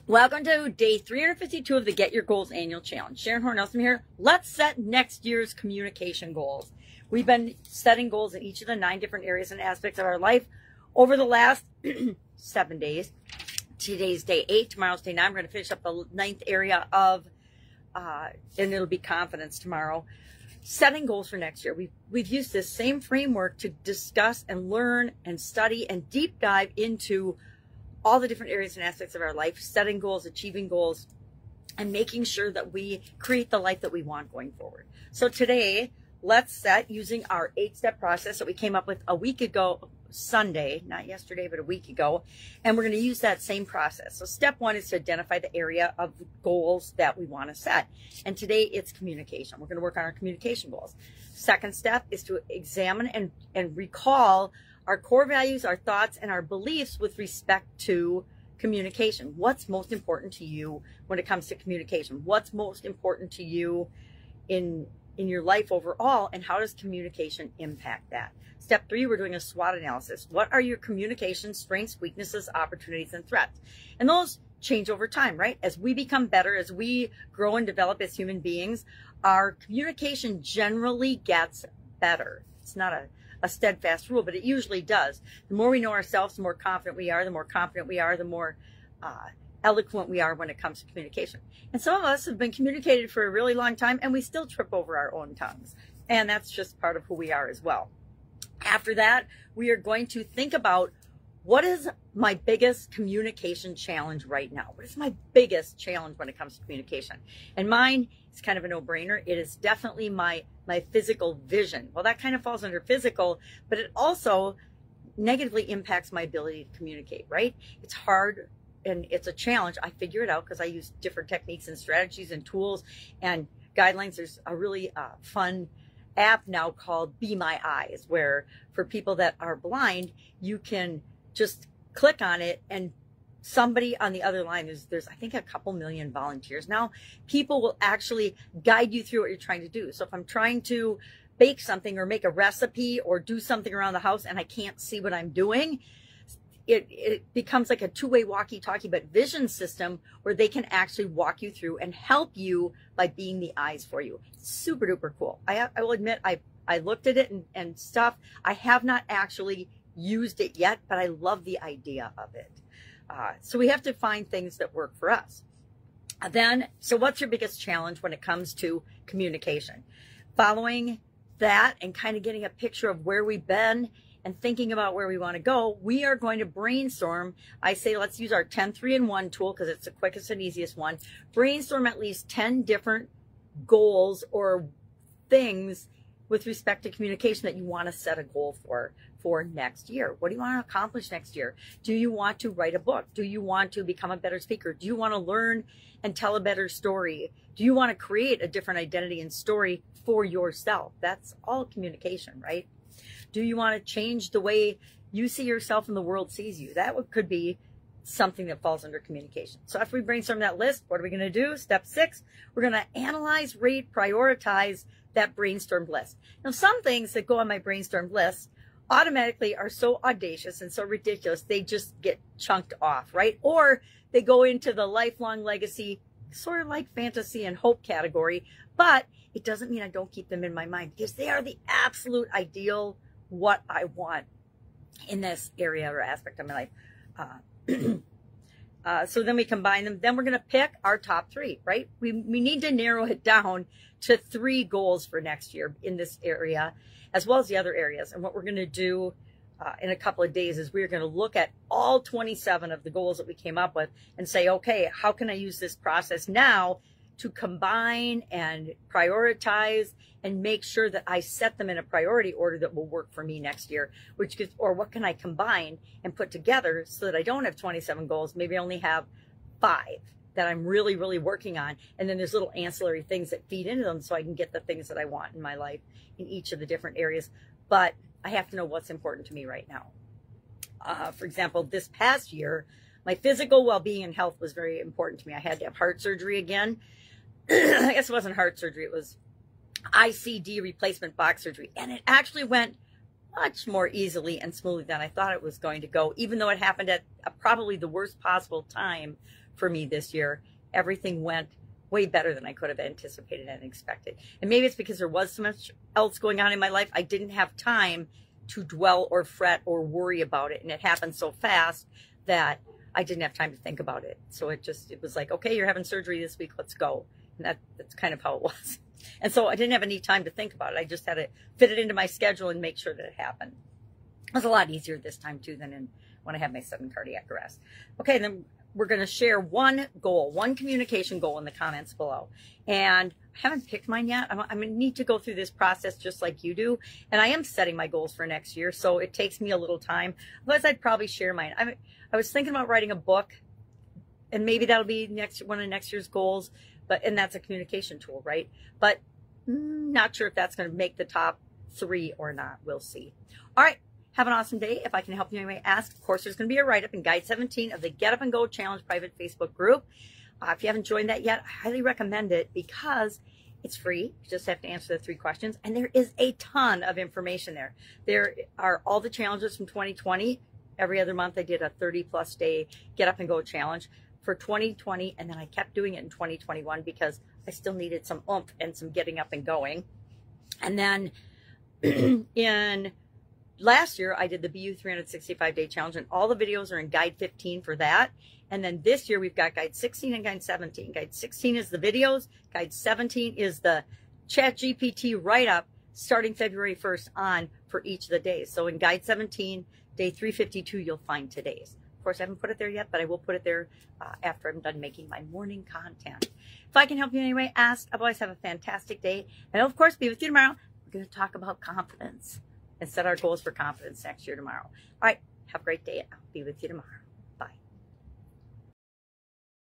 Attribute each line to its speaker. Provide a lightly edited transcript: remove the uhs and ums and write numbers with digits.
Speaker 1: Welcome to day 352 of the Get Your Goals Annual Challenge. Sharon Horne-Ellstrom here. Let's set next year's communication goals. We've been setting goals in each of the 9 different areas and aspects of our life over the last 7 days. Today's day 8, tomorrow's day 9. We're going to finish up the 9th area of, and it'll be confidence tomorrow. Setting goals for next year. We've used this same framework to discuss and learn and study and deep dive into all the different areas and aspects of our life, setting goals, achieving goals, and making sure that we create the life that we want going forward. So today, let's set using our 8-step process that we came up with a week ago, Sunday, not yesterday, but a week ago. And we're going to use that same process. So step 1 is to identify the area of goals that we want to set. And today it's communication. We're going to work on our communication goals. Second step is to examine and recall our core values, our thoughts, and our beliefs with respect to communication. What's most important to you when it comes to communication? What's most important to you in your life overall, and how does communication impact that? Step 3, we're doing a SWOT analysis. What are your communication strengths, weaknesses, opportunities, and threats? And those change over time, right? As we become better, as we grow and develop as human beings, our communication generally gets better. It's not a steadfast rule, but it usually does. The more we know ourselves, the more confident we are. The more confident we are, the more eloquent we are when it comes to communication. And some of us have been communicated for a really long time, and we still trip over our own tongues. And that's just part of who we are as well. After that, we are going to think about, what is my biggest communication challenge right now? What is my biggest challenge when it comes to communication? And mine is kind of a no-brainer. It is definitely my physical vision. Well, that kind of falls under physical, but it also negatively impacts my ability to communicate, right? It's hard and it's a challenge. I figure it out because I use different techniques and strategies and tools and guidelines. There's a really fun app now called Be My Eyes, where for people that are blind, you can just click on it and somebody on the other line, there's I think a couple million volunteers now. People will actually guide you through what you're trying to do. So if I'm trying to bake something or make a recipe or do something around the house and I can't see what I'm doing, it becomes like a two-way walkie-talkie but vision system where they can actually walk you through and help you by being the eyes for you. It's super duper cool. I will admit I looked at it and stuff. I have not actually used it yet, but I love the idea of it. So we have to find things that work for us. So what's your biggest challenge when it comes to communication? Following that and kind of getting a picture of where we've been and thinking about where we want to go, we are going to brainstorm. I say let's use our 10-3-in-1 tool because it's the quickest and easiest one. Brainstorm at least 10 different goals or things with respect to communication that you want to set a goal for next year. What do you want to accomplish next year? Do you want to write a book? Do you want to become a better speaker? Do you want to learn and tell a better story? Do you want to create a different identity and story for yourself? That's all communication, right? Do you want to change the way you see yourself and the world sees you? That could be something that falls under communication. So after we brainstorm that list, what are we going to do? Step 6, we're going to analyze, rate, prioritize that brainstormed list. Now, some things that go on my brainstormed list automatically are so audacious and so ridiculous, they just get chunked off, right? Or they go into the lifelong legacy, sort of like fantasy and hope category, but it doesn't mean I don't keep them in my mind because they are the absolute ideal what I want in this area or aspect of my life. So then we combine them. Then we're going to pick our top 3, right? We need to narrow it down to 3 goals for next year in this area, as well as the other areas. And what we're going to do in a couple of days is we're going to look at all 27 of the goals that we came up with and say, okay, how can I use this process now to combine and prioritize and make sure that I set them in a priority order that will work for me next year, or what can I combine and put together so that I don't have 27 goals, maybe I only have 5 that I'm really, really working on. And then there's little ancillary things that feed into them so I can get the things that I want in my life in each of the different areas. But I have to know what's important to me right now. For example, this past year, my physical well-being and health was very important to me. I had to have heart surgery again. I guess it wasn't heart surgery. It was ICD replacement box surgery. And it actually went much more easily and smoothly than I thought it was going to go, even though it happened at probably the worst possible time for me this year. Everything went way better than I could have anticipated and expected. And maybe it's because there was so much else going on in my life. I didn't have time to dwell or fret or worry about it. And it happened so fast that I didn't have time to think about it. So it was like, okay, you're having surgery this week, let's go. And that's kind of how it was. And so I didn't have any time to think about it. I just had to fit it into my schedule and make sure that it happened. It was a lot easier this time too than when I had my sudden cardiac arrest. Okay, then we're going to share one goal, one communication goal in the comments below. And I haven't picked mine yet. I'm going to need to go through this process just like you do. And I am setting my goals for next year, so it takes me a little time. Otherwise, I'd probably share mine. I was thinking about writing a book, and maybe that'll be one of next year's goals. And that's a communication tool, right? But not sure if that's going to make the top 3 or not. We'll see. All right. Have an awesome day. If I can help you anyway, ask. Of course, there's going to be a write-up in Guide 17 of the Get Up and Go Challenge private Facebook group. If you haven't joined that yet, I highly recommend it because it's free. You just have to answer the 3 questions. And there is a ton of information there. There are all the challenges from 2020. Every other month, I did a 30-plus day Get Up and Go challenge for 2020. And then I kept doing it in 2021 because I still needed some oomph and some getting up and going. And then in last year, I did the BU 365-day challenge, and all the videos are in Guide 15 for that. And then this year, we've got Guide 16 and Guide 17. Guide 16 is the videos. Guide 17 is the ChatGPT write-up starting February 1st on for each of the days. So in Guide 17, day 352, you'll find today's. Of course, I haven't put it there yet, but I will put it there after I'm done making my morning content. If I can help you in any way, ask. Otherwise, have a fantastic day. And I'll, of course, be with you tomorrow. We're going to talk about confidence and set our goals for confidence next year tomorrow. All right. Have a great day. I'll be with you tomorrow.